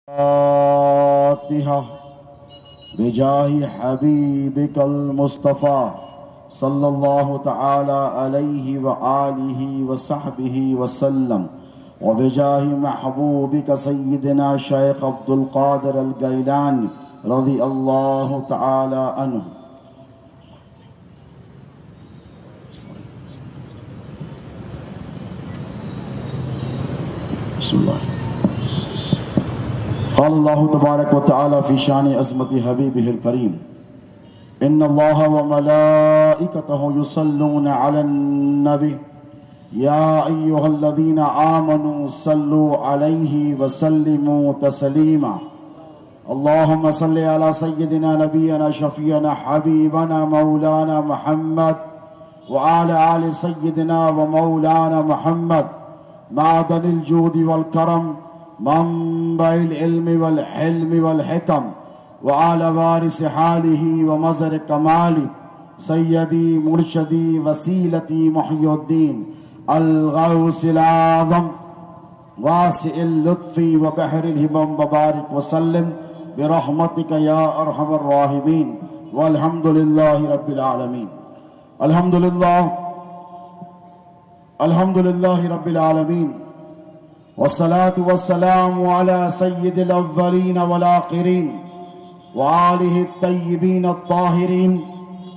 فاتحة بجاه حبيبك المصطفى صلى الله تعالى عليه وآله وصحبه وسلم وبجاه محبوبك سيدنا شيخ عبد القادر الجيلاني رضي الله تعالى عنه. بسم الله. قال الله تبارك وتعالى في شان عظمة حبيبه الكريم: إن الله وملائكته يصلون على النبي يا أيها الذين آمنوا صلوا عليه وسلموا تسليما. اللهم صل على سيدنا نبينا شفيعنا حبيبنا مولانا محمد وعلى آل سيدنا ومولانا محمد معدن الجود والكرم منبع العلم والحلم والحكم وعلى وارث حاله ومظهر كماله سيدي مرشدي وسيلتي محي الدين الغوث الأعظم واسع اللطف وبحر الهمم وبارك وسلم برحمتك يا أرحم الراحمين والحمد لله رب العالمين. الحمد لله رب العالمين والصلاة والسلام على سيد الأولين والآخرين وآله الطيبين الطاهرين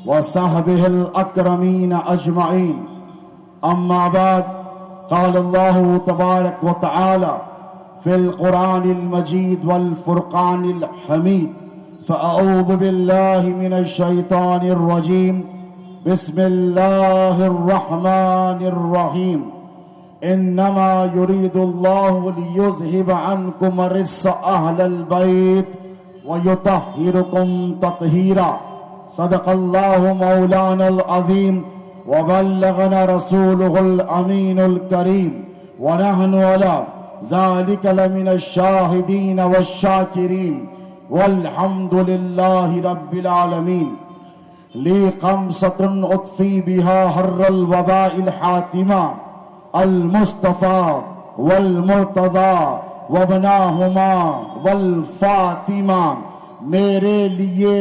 وصحبه الأكرمين أجمعين. أما بعد، قال الله تبارك وتعالى في القرآن المجيد والفرقان الحميد: فأعوذ بالله من الشيطان الرجيم، بسم الله الرحمن الرحيم. إنما يريد الله ليذهب عنكم الرجس أهل البيت ويطهركم تطهيرا. صدق الله مولانا العظيم وبلغنا رسوله الأمين الكريم ونحن على ذلك لمن الشاهدين والشاكرين والحمد لله رب العالمين. لي خمسة أطفي بها حر الوباء الحاتمة: المصطفى والمرتضى وابناہما والفاطمہ. میرے لیے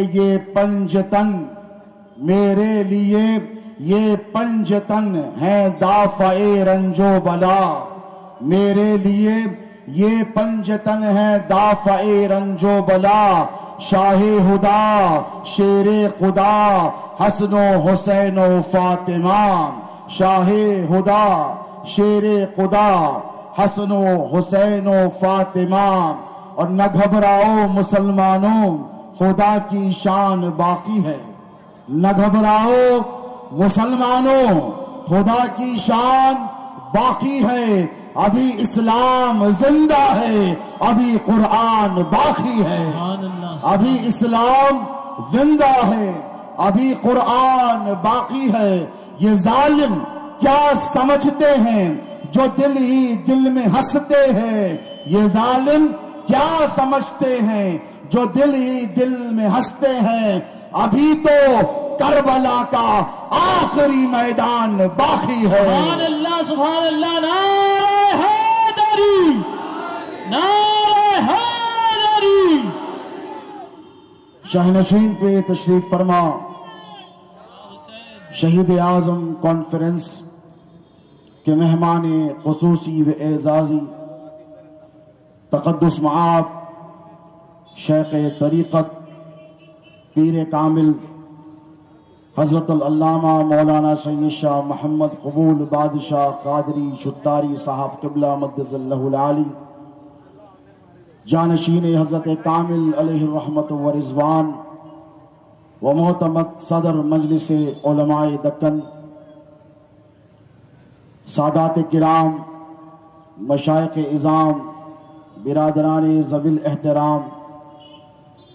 یہ پنجتن ہیں دافع رنج و بلا. میرے لیے یہ پنجتن ہیں دافع رنج و بلا. شاہ ہدا شیر خدا حسن و حسین و فاطمہ. شاہ ہدا شیر خدا حسن و حسین و فاطمہ. اور نہ گھبراؤ مسلمانوں، خدا کی شان باقی ہے. نہ گھبراؤ مسلمانوں، خدا کی شان باقی ہے. ابھی اسلام زندہ ہے، ابھی قرآن باقی ہے. ابھی اسلام زندہ ہے، ابھی قرآن باقی ہے. یہ ظالم کیا سمجھتے ہیں جو دل ہی دل میں ہنستے ہیں؟ یہ ظالم کیا سمجھتے ہیں جو دل ہی دل میں ہنستے ہیں؟ ابھی تو کربلا کا آخری میدان باقی ہے. سبحان اللہ سبحان اللہ. نعرہ حیدری، نعرہ حیدری. شاہنشین پہ تشریف فرما شہید اعظم کانفرنس کے مہمان خصوصی و اعزازی تقدس معاب شیخ طریقت پیر کامل حضرت العلامہ مولانا سید شاہ محمد قبول بادشاہ قادری شتاری صاحب قبلہ مقدس اللہ العالی، جانشین حضرت کامل علیہ الرحمت و رضوان و معتمد صدر مجلس علماء دکن، سادات کرام، مشائخ اعظام، برادران ذوی الاحترام،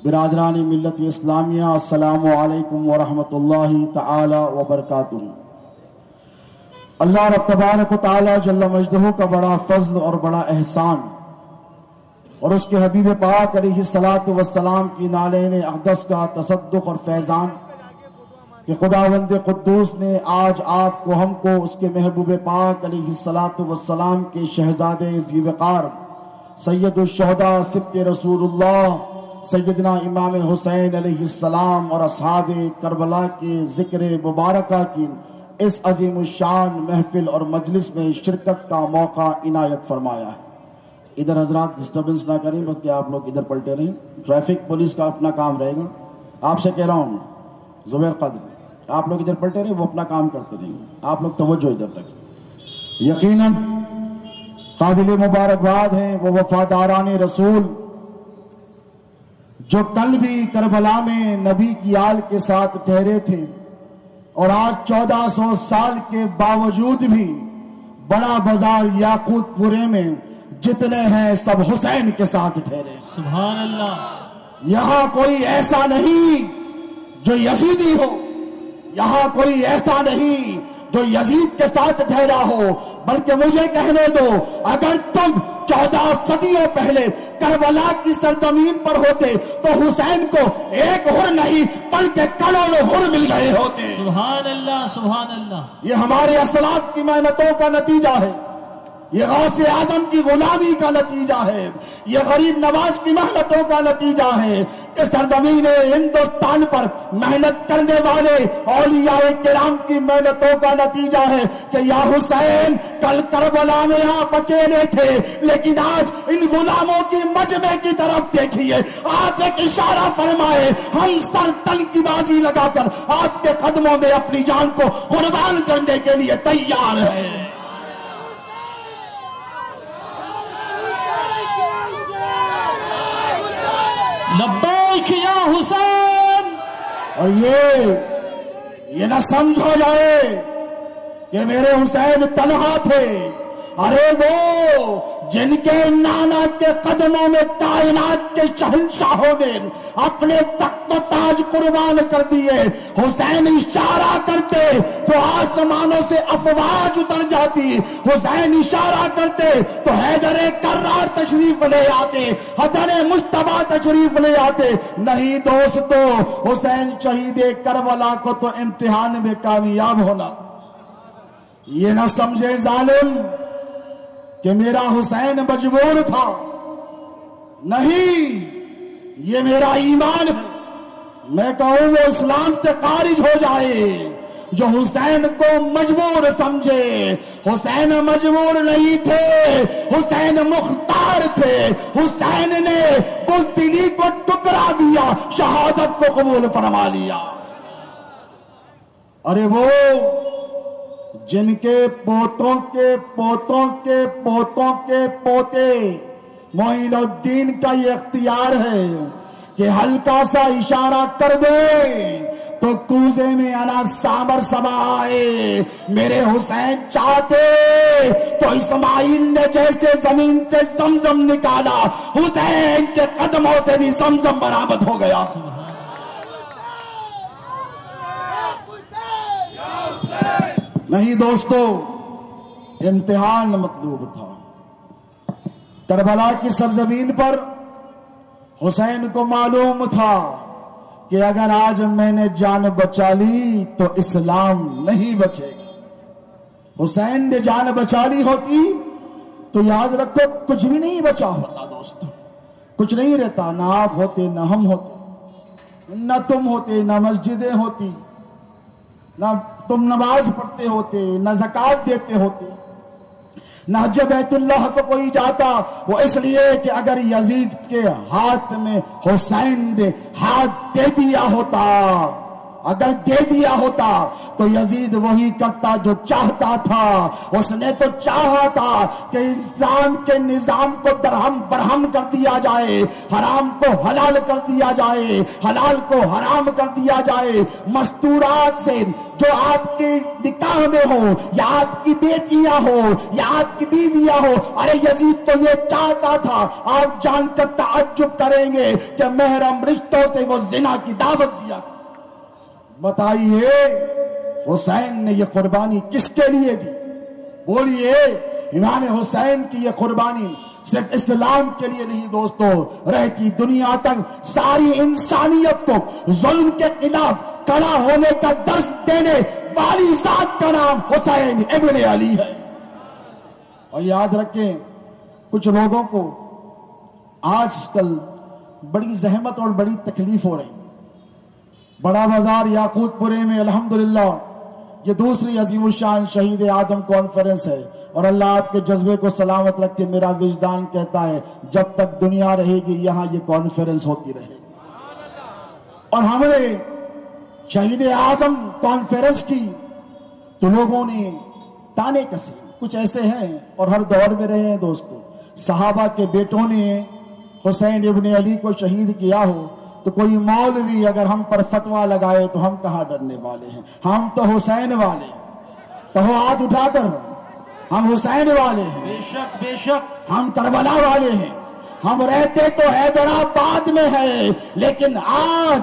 برادران ملت اسلامیہ، السلام علیکم ورحمۃ اللہ تعالی وبرکاتہ. اللہ رب تبارک و تعالی جل مجدہ کا بڑا فضل اور بڑا احسان، اور اس کے حبیب پاک علیہ الصلاۃ والسلام کی نالین اقدس کا تصدق اور فیضان کہ خداوند قدوس نے آج آپ کو ہم کو اس کے محبوب پاک علیہ الصلاۃ والسلام کے شہزادے ذی وقار سید الشہداء سبط رسول اللہ سیدنا امام حسین علیہ السلام اور اصحاب کربلا کے ذکر مبارکہ کی اس عظیم الشان محفل اور مجلس میں شرکت کا موقع عنایت فرمایا ہے۔ ادھر حضرات ڈسٹربنس نہ کریں، بلکہ آپ لوگ ادھر پلٹے رہیں، ٹریفک پولیس کا اپنا کام رہے گا۔ آپ سے کہہ رہا ہوں زبیر قادری، آپ لوگ ادھر پلٹے رہیں، وہ اپنا کام کرتے رہیں، آپ لوگ توجہ ادھر رکھیں۔ یقیناً قابل مبارکباد ہیں وہ وفاداران رسول جو کل بھی کربلا میں نبی کی آل کے ساتھ ٹھہرے تھے، اور آج 1400 سال کے باوجود بھی بڑا بازار یاقوت پورے میں جتنے ہیں سب حسین کے ساتھ ٹھہرے۔ سبحان اللہ۔ یہاں کوئی ایسا نہیں جو یزیدی ہو، یہاں کوئی ایسا نہیں جو یزید کے ساتھ ٹھہرا ہو، بلکہ مجھے کہنے دو، اگر تم 14 صدیوں پہلے کربلا کی سرزمین پر ہوتے تو حسین کو ایک ہر نہیں بلکہ کروڑوں ہر مل گئے ہوتے۔ سبحان اللہ، سبحان اللہ۔ یہ ہمارے اسلاف کی محنتوں کا نتیجہ ہے، یہ غوث اعظم کی غلامی کا نتیجہ ہے، یہ غریب نواز کی محنتوں کا نتیجہ ہے۔ اس سرزمین ہندوستان پر محنت کرنے والے اولیاء کرام کی محنتوں کا نتیجہ ہے کہ یا حسین کل کربلا میں آپ اکیلے تھے، لیکن آج ان غلاموں کی مجمع کی طرف دیکھیے، آپ ایک اشارہ فرمائے، ہم سر تل کی بازی لگا کر آپ کے قدموں میں اپنی جان کو قربان کرنے کے لیے تیار ہیں۔ لبیک یا حسین۔ اور یہ نہ سمجھا جائے کہ میرے حسین تنہا تھے، ارے وہ جن کے نانا کے قدموں میں کائنات کے شہنشاہوں نے اپنے تخت و تاج قربان کر دیے، حسین اشارہ کرتے تو آسمانوں سے افواج اتر جاتی، حسین اشارہ کرتے تو حیدر کرار تشریف لے آتے، حسن مجتبیٰ تشریف لے آتے۔ نہیں دوستو، حسین شہید کربلا کو تو امتحان میں کامیاب ہونا۔ یہ نہ سمجھے ظالم کہ میرا حسین مجبور تھا، نہیں، یہ میرا ایمان ہے۔ میں کہوں وہ اسلام سے خارج ہو جائے جو حسین کو مجبور سمجھے۔ حسین مجبور نہیں تھے، حسین مختار تھے۔ حسین نے بزدلی کو ٹکرا دیا، شہادت کو قبول فرما لیا۔ ارے وہ جن کے پوتوں کے پوتوں کے پوتوں کے پوتے معین الدین کا یہ اختیار ہے کہ ہلکا سا اشارہ کر دے تو کوزے میں انا سامر سبا آئے۔ میرے حسین چاہتے تو اسماعیل نے جیسے زمین سے زمزم نکالا، حسین کے قدموں سے بھی زمزم برآمد ہو گیا۔ نہیں دوستو، امتحان مطلوب تھا۔ کربلا کی سرزمین پر حسین کو معلوم تھا کہ اگر آج میں نے جان بچا لی تو اسلام نہیں بچے گا۔ حسین نے جان بچا لی ہوتی تو یاد رکھو کچھ بھی نہیں بچا ہوتا دوستو، کچھ نہیں رہتا، نہ آپ ہوتے، نہ ہم ہوتے، نہ تم ہوتے، نہ مسجدیں ہوتی، نہ تم نماز پڑھتے ہوتے، نہ زکوٰۃ دیتے ہوتے، نہ حج بیت اللہ کو کوئی جاتا۔ وہ اس لیے کہ اگر یزید کے ہاتھ میں حسین نے ہاتھ دے دیا ہوتا، اگر دے دیا ہوتا تو یزید وہی کرتا جو چاہتا تھا۔ اس نے تو چاہا تھا کہ اسلام کے نظام کو درہم برہم کر دیا جائے، حرام کو حلال کر دیا جائے، حلال کو حرام کر دیا جائے۔ مستورات سے جو آپ کے نکاح میں ہو، یا آپ کی بیٹیاں ہو، یا آپ کی بیویاں ہو، ارے یزید تو یہ چاہتا تھا۔ آپ جان کر تعجب کریں گے کہ محرم رشتوں سے وہ زنا کی دعوت دیا۔ بتائیے حسین نے یہ قربانی کس کے لیے دی؟ بولیے، امام حسین کی یہ قربانی صرف اسلام کے لیے نہیں دوستو، رہتی دنیا تک ساری انسانیت کو ظلم کے خلاف کھڑا ہونے کا درس دینے والی ذات کا نام حسین ابن علی ہے۔ اور یاد رکھیں، کچھ لوگوں کو آج کل بڑی زحمت اور بڑی تکلیف ہو رہی. بڑا بازار یاقوت پورے میں الحمدللہ یہ دوسری عظیم الشان شہید آدم کانفرنس ہے، اور اللہ آپ کے جذبے کو سلامت رکھ کے میرا وجدان کہتا ہے جب تک دنیا رہے گی یہاں یہ کانفرنس ہوتی رہے گی. اور ہم نے شہید اعظم کانفرنس کی تو لوگوں نے تانے کسے. کچھ ایسے ہیں اور ہر دور میں رہے ہیں دوستو، صحابہ کے بیٹوں نے حسین ابن علی کو شہید کیا ہو تو کوئی مولوی اگر ہم پر فتویٰ لگائے تو ہم کہاں ڈرنے والے ہیں. ہم تو حسین والے، تو ہاتھ اٹھا کر ہم حسین والے ہیں. بے شک بے شک ہم کربلا والے ہیں. ہم رہتے تو حیدرآباد میں ہیں، لیکن آج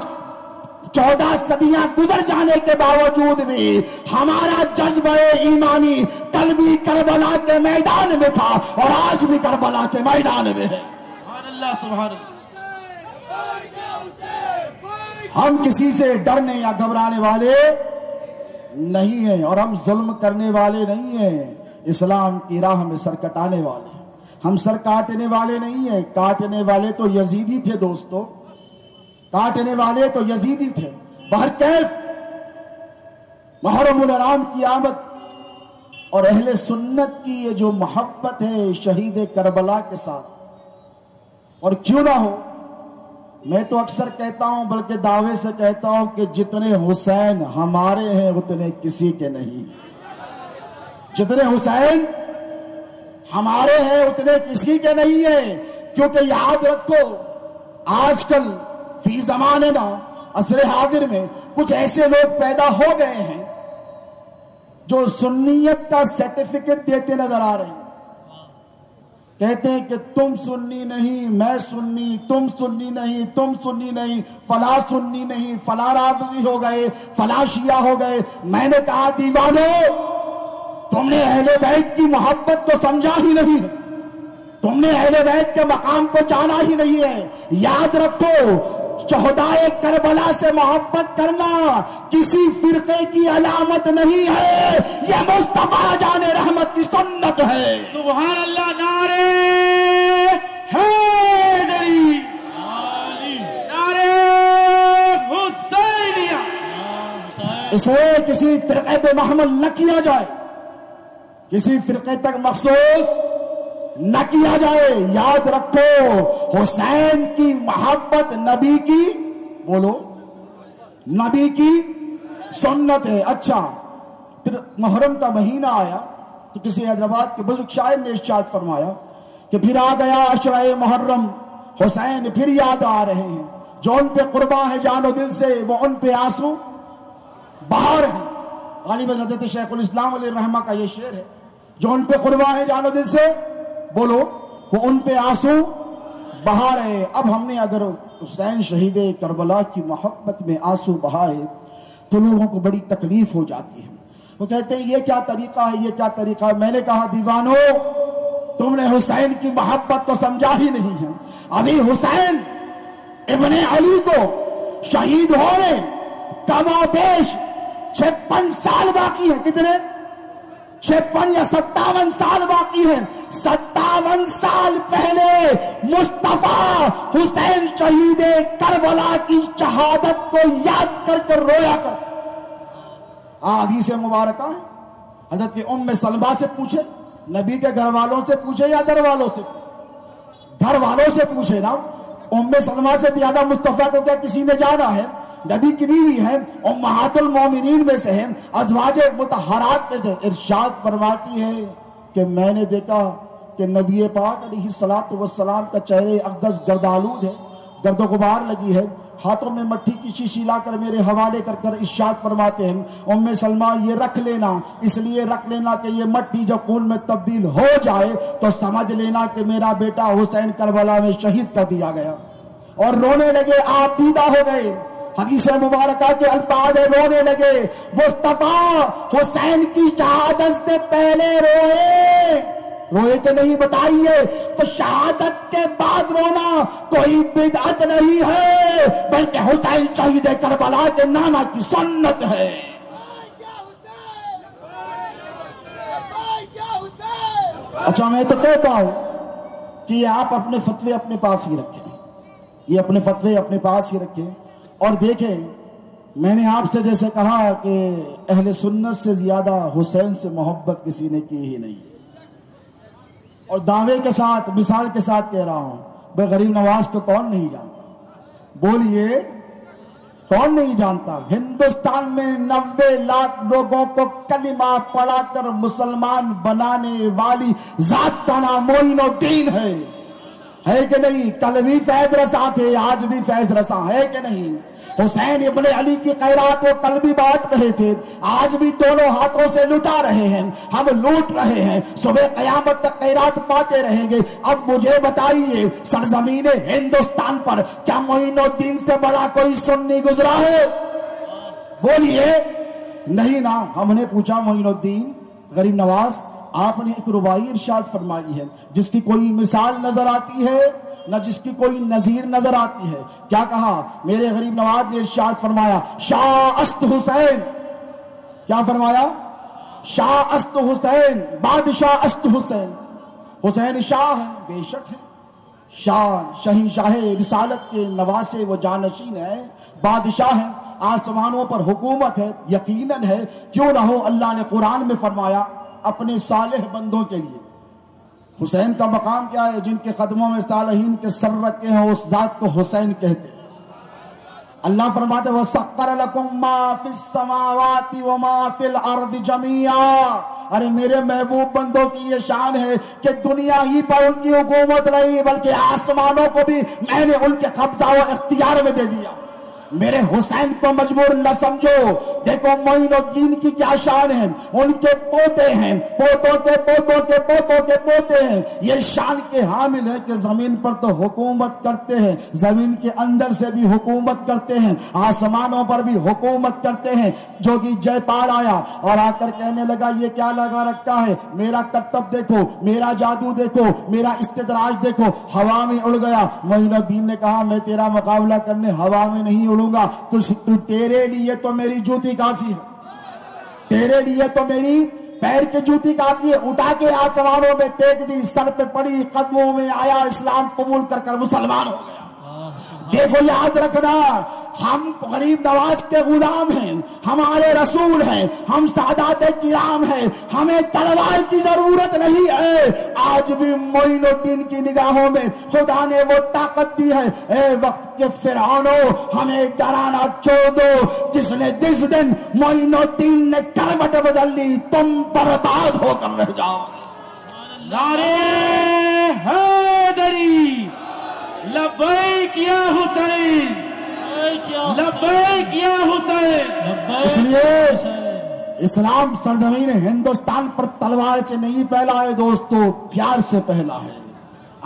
14 صدیاں گزر جانے کے باوجود بھی ہمارا جذبہ ایمانی کل بھی کربلا کے میدان میں تھا اور آج بھی کربلا کے میدان میں ہے. سبحان اللہ سبحان اللہ. ہم کسی سے ڈرنے یا گھبرانے والے نہیں ہیں اور ہم ظلم کرنے والے نہیں ہیں. اسلام کی راہ میں سر کٹانے والے ہیں. ہم سر کاٹنے والے نہیں ہیں. کاٹنے والے تو یزیدی تھے دوستو، کاٹنے والے تو یزیدی تھے. بہرکیف محرم الحرام کی آمد اور اہل سنت کی یہ جو محبت ہے شہید کربلا کے ساتھ، اور کیوں نہ ہو، میں تو اکثر کہتا ہوں بلکہ دعوے سے کہتا ہوں کہ جتنے حسین ہمارے ہیں اتنے کسی کے نہیں. جتنے حسین ہمارے ہیں اتنے کسی کے نہیں ہیں. کیونکہ یاد رکھو آج کل فی زماننا عصر حاضر میں کچھ ایسے لوگ پیدا ہو گئے ہیں جو سنیت کا سرٹیفکیٹ دیتے نظر آ رہے ہیں. کہتے ہیں کہ تم سنی نہیں میں سنی، تم سنی نہیں تم سنی نہیں، فلاں سنی نہیں فلاں رافضی ہو گئے، فلاں شیعہ ہو گئے. میں نے کہا دیوانو، تم نے اہل بیت کی محبت کو سمجھا ہی نہیں ہے، تم نے اہل بیت کے مقام کو جانا ہی نہیں ہے. یاد رکھو شہدائے کربلا سے محبت کرنا کسی فرقے کی علامت نہیں ہے، یہ مصطفیٰ جان رحمت کی سنت ہے. سبحان اللہ. نعرے حیدری، نعرے حسینیہ. اسے کسی فرقے پہ محمل نہ کیا جائے، کسی فرقے تک مخصوص نہ کیا جائے. یاد رکھو حسین کی محبت نبی کی، بولو، نبی کی سنت ہے. اچھا، پھر محرم کا مہینہ آیا تو کسی حیدرآباد کے بزرگ شاعر نے ارشاد فرمایا کہ پھر آ گیا عشرہ محرم، حسین پھر یاد آ رہے ہیں. جو ان پہ قرباں ہے جان و دل سے وہ ان پہ آنسو بہا رہے ہیں. غالباً حضرت شیخ الاسلام علیہ الرحمہ کا یہ شعر ہے. جو ان پہ قرباں ہے جان و دل سے، بولو، وہ ان پہ آنسو بہا رہے. اب ہم نے اگر حسین شہید کربلا کی محبت میں آنسو بہائے تو لوگوں کو بڑی تکلیف ہو جاتی ہے. وہ کہتے ہیں یہ کیا طریقہ ہے، یہ کیا طریقہ ہے. میں نے کہا دیوانو، تم نے حسین کی محبت کو سمجھا ہی نہیں ہے. ابھی حسین ابن علی کو شہید ہونے کم و بیش 56 سال باقی ہیں. کتنے؟ 56 یا 57 سال باقی ہیں. 57 سال پہلے مصطفیٰ حسین شہید کربلا کی شہادت کو یاد کر کر رویا کر. حدیث مبارکہ ہے. حضرت کی ام سلمہ سے پوچھے، نبی کے گھر والوں سے پوچھے یا در والوں سے؟ گھر والوں سے پوچھے نا. ام سلمہ سے زیادہ مصطفیٰ کو کیا کسی نے جانا ہے؟ نبی کی بیوی ہے، امہات المومنین میں سے ہے، ازواج مطہرات میں سے. ارشاد فرماتی ہے کہ میں نے دیکھا کہ نبی پاک علیہ الصلوۃ والسلام کا چہرے اقدس گردآلود ہے، گرد و غبار لگی ہے. ہاتھوں میں مٹی کی شیشی لا کر میرے حوالے کر کر ارشاد فرماتے ہیں ام سلمہ یہ رکھ لینا، اس لیے رکھ لینا کہ یہ مٹی جب خون میں تبدیل ہو جائے تو سمجھ لینا کہ میرا بیٹا حسین کربلا میں شہید کر دیا گیا. اور رونے لگے، آپ پیدا ہو گئے. حدیث مبارکہ کے الفاظ رونے لگے. مصطفیٰ حسین کی شہادت سے پہلے روئے کہ نہیں بتائیے؟ تو شہادت کے بعد رونا کوئی بدعت نہیں ہے بلکہ حسین شہید کربلا کے نانا کی سنت ہے. اچھا، میں تو کہتا ہوں کہ یہ آپ اپنے فتوے اپنے پاس ہی رکھیں، یہ اپنے فتوے اپنے پاس ہی رکھیں. اور دیکھیں، میں نے آپ سے جیسے کہا کہ اہل سنت سے زیادہ حسین سے محبت کسی نے کی ہی نہیں، اور دعوے کے ساتھ مثال کے ساتھ کہہ رہا ہوں، بے غریب نواز کو کون نہیں جانتا؟ بولیے کون نہیں جانتا؟ ہندوستان میں 90 لاکھ لوگوں کو کلمہ پڑھا کر مسلمان بنانے والی ذات کا نام معین الدین ہے کہ نہیں؟ کل بھی فیض رساں تھے، آج بھی فیض رساں ہے کہ نہیں؟ حسین ابن علی کی خیرات وہ کل بھی بانٹ رہے تھے، آج بھی دونوں ہاتھوں سے لٹا رہے ہیں، ہم لوٹ رہے ہیں، صبح قیامت تک خیرات پاتے رہیں گے. اب مجھے بتائیے، سرزمین ہندوستان پر کیا معین الدین سے بڑا کوئی سنی گزرا ہے؟ بولیے نہیں نا. ہم نے پوچھا معین الدین غریب نواز، آپ نے ایک رباعی ارشاد فرمائی ہے جس کی کوئی مثال نظر آتی ہے نہ جس کی کوئی نظیر نظر آتی ہے. کیا کہا میرے غریب نواز نے؟ ارشاد فرمایا شاہ است حسین. کیا فرمایا؟ شاہ است حسین، بادشاہ است حسین. حسین شاہ ہے، بے شک ہے، شاہ رسالت کے نواسے وہ جانشین ہے، بادشاہ ہے، آسمانوں پر حکومت ہے، یقیناً ہے. کیوں نہ ہو؟ اللہ نے قرآن میں فرمایا اپنے صالح بندوں کے لیے. حسین کا مقام کیا ہے؟ جن کے قدموں میں صالحین کے سر رکھے ہیں اس ذات کو حسین کہتے ہیں. اللہ فرماتے وَسَخَّرَ لَكُم مَّا فِي السَّمَاوَاتِ وَمَا فِي الْأَرْضِ جَمِيعًا. ارے میرے محبوب بندوں کی یہ شان ہے کہ دنیا ہی پر ان کی حکومت نہیں بلکہ آسمانوں کو بھی میں نے ان کے قبضہ و اختیار میں دے دیا. میرے حسین کو مجبور نہ سمجھو. دیکھو معین الدین کی کیا شان ہے، ان کے پوتے ہیں، پوتوں کے پوتوں کے پوتوں کے پوتے ہیں. یہ شان کے حامل ہے کہ زمین پر تو حکومت کرتے ہیں، زمین کے اندر سے بھی حکومت کرتے ہیں، آسمانوں پر بھی حکومت کرتے ہیں. جو کہ جے پال آیا اور آ کر کہنے لگا یہ کیا لگا رکھا ہے، میرا کرتب دیکھو، میرا جادو دیکھو، میرا استدراج دیکھو. ہوا میں اڑ گیا. معین الدین نے کہا میں تیرا مقابلہ کرنے ہوا میں نہیں اڑوں گا. تو تیرے لیے تو میری جوتی کافی ہے، تیرے لیے تو میری پیر کی جوتی کافی ہے. اٹھا کے آسمانوں میں پھینک دی، سر پہ پڑی، قدموں میں آیا، اسلام قبول کر مسلمان ہو گیا. دیکھو یاد رکھنا، ہم غریب نواز کے غلام ہیں، ہمارے رسول ہیں، ہم سادات کرام ہیں، ہمیں تلوار کی ضرورت نہیں ہے. آج بھی معین الدین کی نگاہوں میں خدا نے وہ طاقت دی ہے. اے وقت کے فرعونوں، ہمیں ڈرانا چھوڑ دو. جس دن معین الدین نے کروٹ بدل لی تم برباد ہو کر رہ جاؤ. نعرے حیدری، لبیک یا حسین، لبیک یا حسین. اس لیے اسلام سرزمین ہندوستان پر تلوار سے نہیں پھیلا ہے دوستو، پیار سے پھیلا ہے،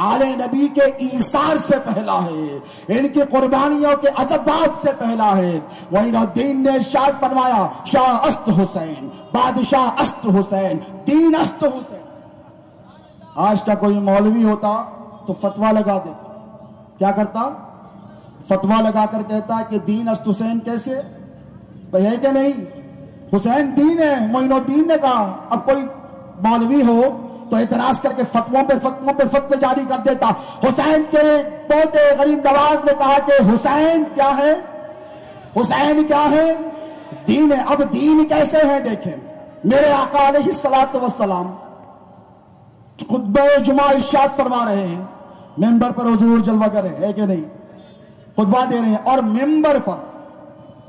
آل نبی کے ایثار سے پھیلا ہے، ان کی قربانیوں کے اسباب سے پھیلا ہے. معین الدین نے ارشاد فرمایا شاہ است حسین، بادشاہ است حسین، دین است حسین. آج کا کوئی مولوی ہوتا تو فتویٰ لگا دیتا. کیا کرتا؟ فتویٰ لگا کر کہتا کہ دین است حسین کیسے ہے کہ نہیں؟ حسین دین ہے. معین الدین نے کہا. اب کوئی مولوی ہو تو اعتراض کر کے فتووں پہ فتوے جاری کر دیتا. حسین کے پوتے غریب نواز نے کہا کہ حسین کیا ہے؟ حسین کیا ہے؟ دین ہے. اب دین کیسے ہے دیکھیں. میرے آقا علیہ الصلوۃ والسلام خطبہ جمعہ ارشاد فرما رہے ہیں، ممبر پر حضور جلوہ گر ہے کہ نہیں، خطبہ دے رہے ہیں، اور ممبر پر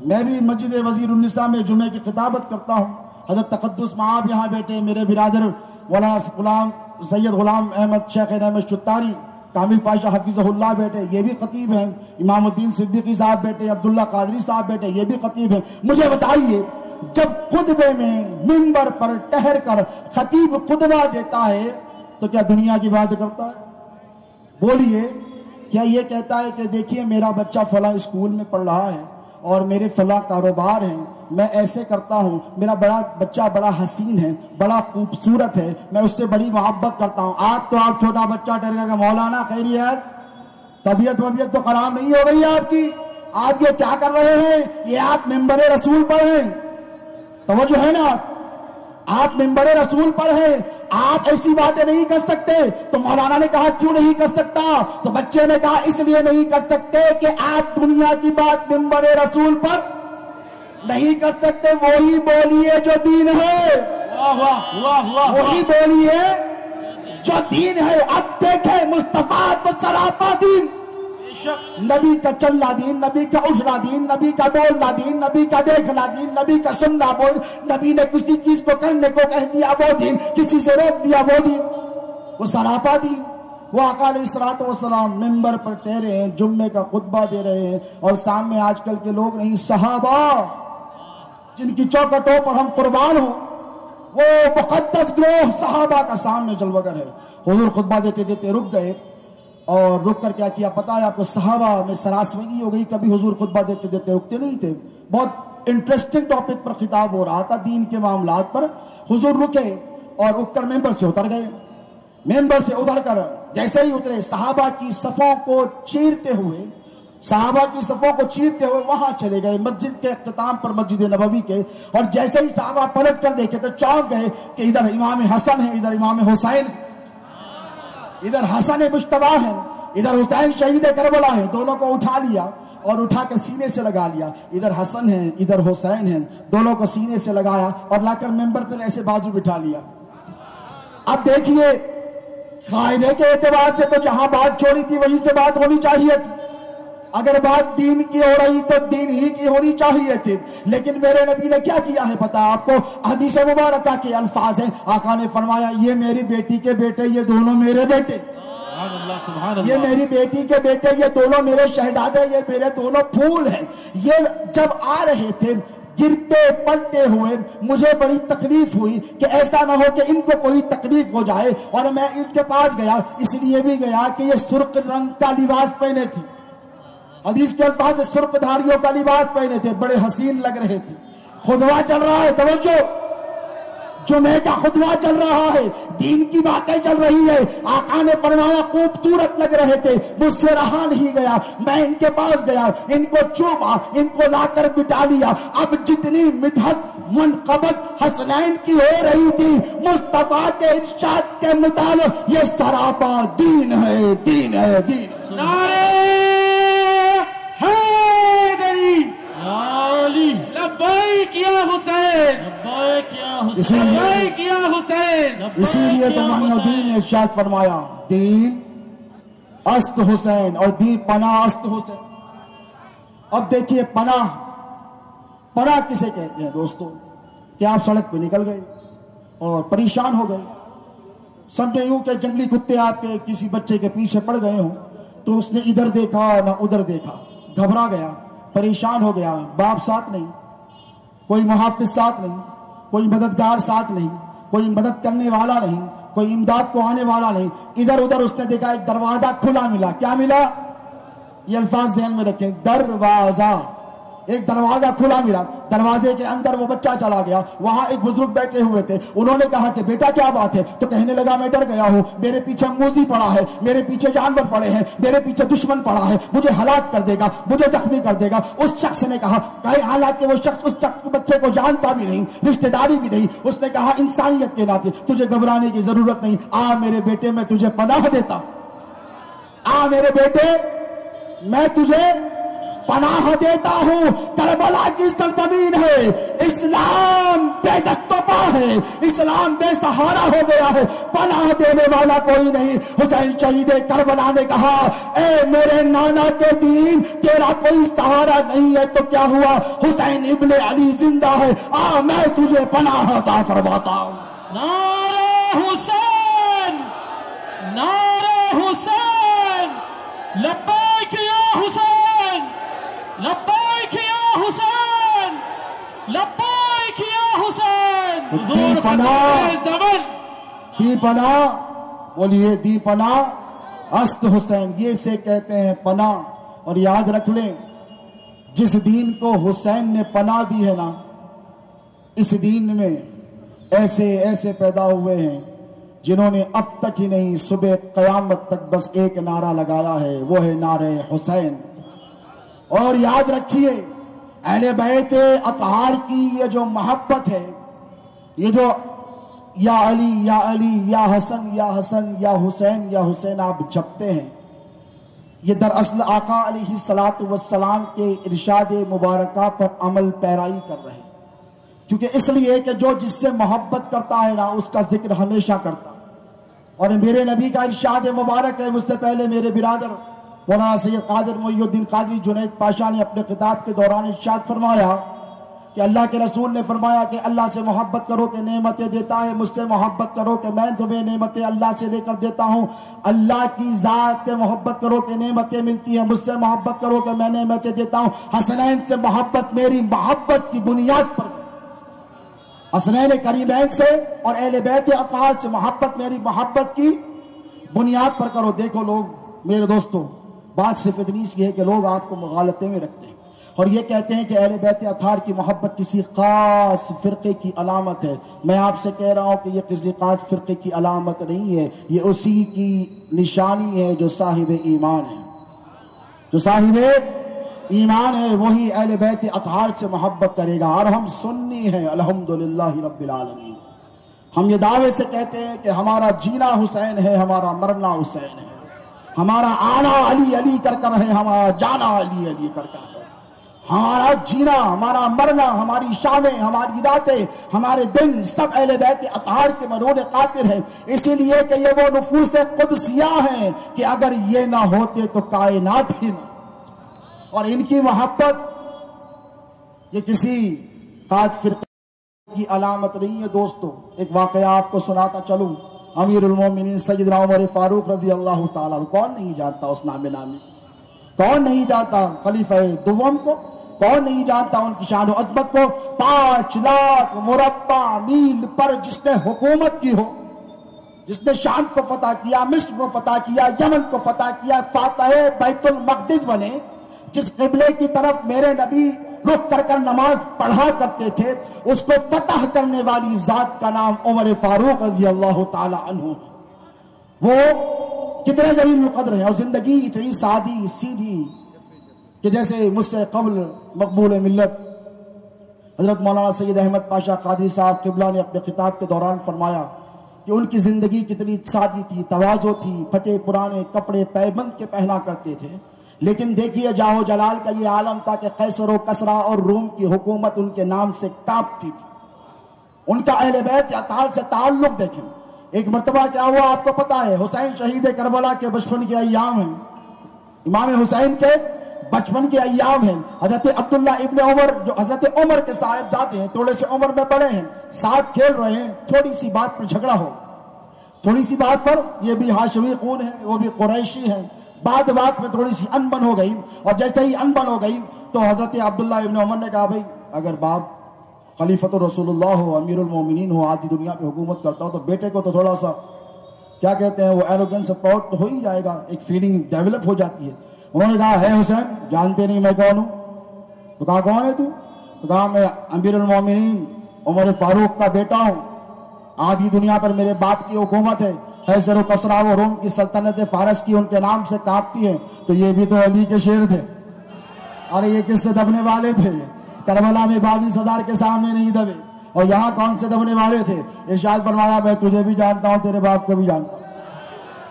میں بھی مسجد وزیر النساء میں جمعے کی خطابت کرتا ہوں. حضرت تقدس معاب یہاں بیٹھے، میرے برادر مولانا سید غلام احمد شیخ احمد شتاری، کامل پاشا حفظہ اللہ بیٹھے، یہ بھی خطیب ہیں. امام الدین صدیقی صاحب بیٹھے، عبداللہ قادری صاحب بیٹھے، یہ بھی خطیب ہیں. مجھے بتائیے، جب خطبے میں ممبر پر ٹہر کر خطیب خطبہ دیتا ہے تو کیا دنیا کی بات کرتا ہے؟ بولیے، کیا یہ کہتا ہے کہ دیکھیے میرا بچہ فلاں اسکول میں پڑھ رہا ہے اور میرے فلاں کاروبار ہیں، میں ایسے کرتا ہوں، میرا بچہ بڑا حسین ہے، بڑا خوبصورت ہے، میں اس سے بڑی محبت کرتا ہوں. آج تو آپ چھوٹا بچہ ٹہر گا کہ مولانا خیریت، طبیعت تو خراب نہیں ہو گئی آپ کی؟ آپ یہ کیا کر رہے ہیں؟ یہ آپ ممبر رسول پر ہیں. توجہ ہے نا، آپ ممبر رسول پر ہیں. آپ ایسی باتیں نہیں کر سکتے. تو مولانا نے کہا کیوں نہیں کر سکتا؟ تو بچے نے کہا اس لیے نہیں کر سکتے کہ آپ دنیا کی بات منبر رسول پر نہیں کر سکتے. وہی بولیے جو دین ہے, وہی بولیے جو دین ہے. اب دیکھیں مصطفیٰ تو سراپا دین, نبی کا چلنا دین, نبی کا اٹھنا دین, نبی کا بولنا دین, نبی کا دیکھنا دین, نبی کا سننا بول. نبی نے کسی چیز کو کرنے کو کہہ دیا وہ دین, کسی سے روک دیا وہ دین, وہ سراپا دین. وہ آقا علیہ الصلوۃ والسلام منبر پر ٹھہرے ہیں, جمعے کا خطبہ دے رہے ہیں, اور سامنے آج کل کے لوگ نہیں, صحابہ جن کی چوکھٹوں پر ہم قربان ہوں, وہ مقدس گروہ صحابہ کا سامنے جلوگر ہے. حضور خطبہ دیتے دیتے رک گئے, اور رک کر کیا پتا ہے آپ کو؟ صحابہ میں سراسمگی ہو گئی. کبھی حضور خطبہ دیتے دیتے رکتے نہیں تھے. بہت انٹرسٹنگ ٹاپک پر خطاب ہو رہا تھا, دین کے معاملات پر. حضور رکے اور رک کر ممبر سے اتر گئے. ممبر سے اتر کر جیسے ہی اترے, صحابہ کی صفوں کو چیرتے ہوئے وہاں چلے گئے, مسجد کے اختتام پر, مسجد نبوی کے. اور جیسے ہی صحابہ پلٹ کر دیکھے تو چونک گئے کہ ادھر امام حسن ہے, ادھر امام حسین ہے, ادھر حسن مجتبی ہے, ادھر حسین شہید کربلا ہے. دونوں کو اٹھا لیا اور اٹھا کر سینے سے لگا لیا. ادھر حسن ہے, ادھر حسین ہے, دونوں کو سینے سے لگایا اور لا کر ممبر پر ایسے بازو بٹھا لیا. اب دیکھیے, قاعدے کے اعتبار سے تو جہاں بات چھوڑی تھی وہیں سے بات ہونی چاہیے تھی. اگر بات دین کی ہو رہی تو دین ہی کی ہونی چاہیے تھی. لیکن میرے نبی نے کیا کیا ہے پتا آپ کو؟ حدیث مبارکہ کے الفاظ ہیں. آقا نے فرمایا یہ میری بیٹی کے بیٹے, یہ دونوں میرے بیٹے, یہ میری بیٹی کے بیٹے, یہ دونوں میرے شہزادے, یہ میرے دونوں پھول ہیں. یہ جب آ رہے تھے گرتے پڑتے ہوئے, مجھے بڑی تکلیف ہوئی کہ ایسا نہ ہو کہ ان کو کوئی تکلیف ہو جائے, اور میں ان کے پاس گیا. اس لیے بھی گیا کہ یہ سرخ رنگ کا لباس پہنے تھے. حدیث کے الفاظ سے سرخ دھاریوں کا لباس پہنے تھے, بڑے حسین لگ رہے تھے. خطبہ چل رہا ہے, توجہ, جمعے کا خطبہ چل رہا ہے, دین کی باتیں چل رہی ہے. آقا نے فرمایا خوبصورت لگ رہے تھے, مجھ سے رہا نہیں گیا. میں ان کے پاس گیا, ان کو چوما, ان کو لا کر بٹا لیا. اب جتنی مدحت منقبت حسنین کی ہو رہی تھی, مصطفیٰ کے ارشاد کے مطابق یہ سراپا دین ہے, دین ہے, دین ہے. نعرے حیدری, لبیک یا حسین, لبیک یا حسین. اسی لیے تو معین الدین نے ارشاد فرمایا دین است حسین اور دین پناہ است حسین. اب دیکھیے پناہ کسے کہتے ہیں دوستو؟ کہ آپ سڑک پہ نکل گئے اور پریشان ہو گئے, سمجھے یوں کہ جنگلی کتے آپ کے کسی بچے کے پیچھے پڑ گئے ہوں, تو اس نے ادھر دیکھا نہ ادھر دیکھا, گھبرا گیا, پریشان ہو گیا. باپ ساتھ نہیں, کوئی محافظ ساتھ نہیں, کوئی مددگار ساتھ نہیں, کوئی مدد کرنے والا نہیں, کوئی امداد کو آنے والا نہیں. ادھر ادھر اس نے دیکھا ایک دروازہ کھلا ملا. کیا ملا؟ یہ الفاظ ذہن میں رکھیں, دروازہ, ایک دروازہ کھلا ملا. دروازے کے اندر وہ بچہ چلا گیا. وہاں ایک بزرگ بیٹھے ہوئے تھے. انہوں نے کہا کہ بیٹا کیا بات ہے؟ تو کہنے لگا میں ڈر گیا ہوں, میرے پیچھے موذی پڑا ہے, میرے پیچھے جانور پڑے ہیں, میرے پیچھے دشمن پڑا ہے, مجھے ہلاک کر دے گا, مجھے زخمی کر دے گا. اس شخص نے کہا کہ حالانکہ وہ شخص اس بچے کو جانتا بھی نہیں, رشتہ داری بھی نہیں, اس نے کہا انسانیت کے ناطے تجھے گھبرانے کی ضرورت نہیں, آ میرے بیٹے میں تجھے پناہ دیتا, آ میرے بیٹے میں تجھے پناہ دیتا ہوں. کربلا کی سرزمین ہے, اسلام بے دست و پا ہے, اسلام بے سہارا ہو گیا ہے, پناہ دینے والا کوئی نہیں. حسین شہید کربلا نے کہا اے میرے نانا کے دین, تیرا کوئی سہارا نہیں ہے تو کیا ہوا, حسین ابن علی زندہ ہے, آ میں تجھے پناہ عطا فرماتا ہوں. نعرہ حسین, نعرہ حسین, لبیک یا حسین, لبیک یا حسین, لبیک یا حسین. حضور زمن دی پناہ, بولیے دی پناہ است حسین, یہ سے کہتے ہیں پناہ. اور یاد رکھ لیں جس دین کو حسین نے پناہ دی ہے نا, اس دین میں ایسے ایسے پیدا ہوئے ہیں جنہوں نے اب تک ہی نہیں صبح قیامت تک بس ایک نعرہ لگایا ہے, وہ ہے نعرہ حسین. اور یاد رکھیے اہل بیت اطہار کی یہ جو محبت ہے, یہ جو یا علی یا علی یا حسن یا حسن یا حسین یا حسین آپ جپتے ہیں، یہ دراصل آقا علیہ الصلوۃ والسلام کے ارشاد مبارکہ پر عمل پیرائی کر رہے ہیں، کیونکہ اس لیے کہ جو جس سے محبت کرتا ہے نا اس کا ذکر ہمیشہ کرتا، اور میرے نبی کا ارشاد مبارک ہے، مجھ سے پہلے میرے برادر مولانا سید قادر محی الدین قادری جنید پاشا نے اپنے خطاب کے دوران ارشاد فرمایا کہ اللہ کے رسول نے فرمایا کہ اللہ سے محبت کرو کہ نعمتیں دیتا ہے، مجھ سے محبت کرو کہ میں تمہیں نعمتیں اللہ سے لے کر دیتا ہوں، اللہ کی ذات سے محبت کرو کہ نعمتیں ملتی ہیں، مجھ سے محبت کرو کہ میں نعمتیں دیتا ہوں، حسنین سے محبت میری محبت کی بنیاد پر، حسنین کریمین سے اور اہل بیت اطہار سے محبت میری محبت کی بنیاد پر کرو۔ دیکھو لوگ میرے دوستو، بات صرف اتنی سی ہے کہ لوگ آپ کو مغالطے میں رکھتے ہیں اور یہ کہتے ہیں کہ اہل بیت اطہار کی محبت کسی خاص فرقے کی علامت ہے۔ میں آپ سے کہہ رہا ہوں کہ یہ کسی خاص فرقے کی علامت نہیں ہے، یہ اسی کی نشانی ہے جو صاحب ایمان ہے، جو صاحب ایمان ہے وہی اہل بیت اطہار سے محبت کرے گا۔ اور ہم سنی ہیں الحمدللہ رب العالمین، ہم یہ دعوے سے کہتے ہیں کہ ہمارا جینا حسین ہے، ہمارا مرنا حسین ہے، ہمارا آنا علی علی کر کر ہے، ہمارا جانا علی علی کر کر ہے، ہمارا جینا، ہمارا مرنا، ہماری شامیں، ہماری راتیں، ہمارے دن سب اہل بیت اطہار کے مرہون قاطر ہیں، اسی لیے کہ یہ وہ نفوس قدسیہ ہیں کہ اگر یہ نہ ہوتے تو کائنات ہی نہ، اور ان کی محبت یہ کسی خاص فرقے کی علامت نہیں ہے۔ دوستو ایک واقعہ آپ کو سناتا چلوں، امیر المومنین سیدنا عمر فاروق رضی اللہ تعالیٰ عنہ، کون نہیں جانتا اس نام نامی، کون نہیں جانتا خلیفہ دوم کو، کون نہیں جانتا ان کی شان و عظمت کو، 5 لاکھ مربع میل پر جس نے حکومت کی ہو، جس نے شام کو فتح کیا، مصر کو فتح کیا، یمن کو فتح کیا، فاتح بیت المقدس بنے، جس قبلے کی طرف میرے نبی رخ کر کر نماز پڑھا کرتے تھے، اس کو فتح کرنے والی ذات کا نام عمر فاروق رضی اللہ تعالی عنہ۔ وہ کتنے جلیل القدر ہیں اور زندگی اتنی سادی سیدھی کہ جیسے مجھ سے قبل مقبول ملت حضرت مولانا سید احمد پاشا قادری صاحب قبلہ نے اپنے خطاب کے دوران فرمایا کہ ان کی زندگی کتنی سادی تھی، تواضع تھی، پھٹے پرانے کپڑے پیبند کے پہنا کرتے تھے، لیکن دیکھیے جاہ و جلال کا یہ عالم تھا کہ قیصر و کسرا اور روم کی حکومت ان کے نام سے کانپتی تھی۔ ان کا اہل بیت اطہار سے تعلق دیکھیں۔ ایک مرتبہ کیا ہوا آپ کو پتا ہے، حسین شہید کربلا کے بچپن کے ایام ہیں، امام حسین کے بچپن کے ایام ہیں۔ حضرت عبداللہ ابن عمر جو حضرت عمر کے صاحب جاتے ہیں، تھوڑے سے عمر میں بڑے ہیں، ساتھ کھیل رہے ہیں، تھوڑی سی بات پر جھگڑا ہو، تھوڑی سی بات پر، یہ بھی ہاشمی خون ہے وہ بھی قریشی ہیں، بات میں تھوڑی سی انبن ہو گئی، اور جیسے ہی انبن ہو گئی تو حضرت عبداللہ ابن عمر نے کہا بھائی اگر باپ خلیفۃ رسول اللہ ہو، امیر المومنین ہو، آدھی دنیا پہ حکومت کرتا ہو تو بیٹے کو تو تھوڑا سا کیا کہتے ہیں وہ ایروگنس پراؤڈ تو ہو ہی جائے گا، ایک فیلنگ ڈیولپ ہو جاتی ہے۔ انہوں نے کہا ہے حسین جانتے نہیں میں کون ہوں؟ تو کہا کون ہے تو کہا میں امیر المومنین عمر فاروق کا بیٹا ہوں، آدھی دنیا پر میرے باپ کی حکومت ہے، قیصر و کسرا و روم کی سلطنت فارس کی ان کے نام سے کانپتی ہے، تو یہ بھی تو علی کے شیر تھے، اور یہ کس سے دبنے والے تھے؟ کربلا میں 22,000 کے سامنے نہیں دبے، اور یہاں کون سے دبنے والے تھے؟ ارشاد فرمایا میں تجھے بھی جانتا ہوں، تیرے باپ کو بھی جانتا ہوں۔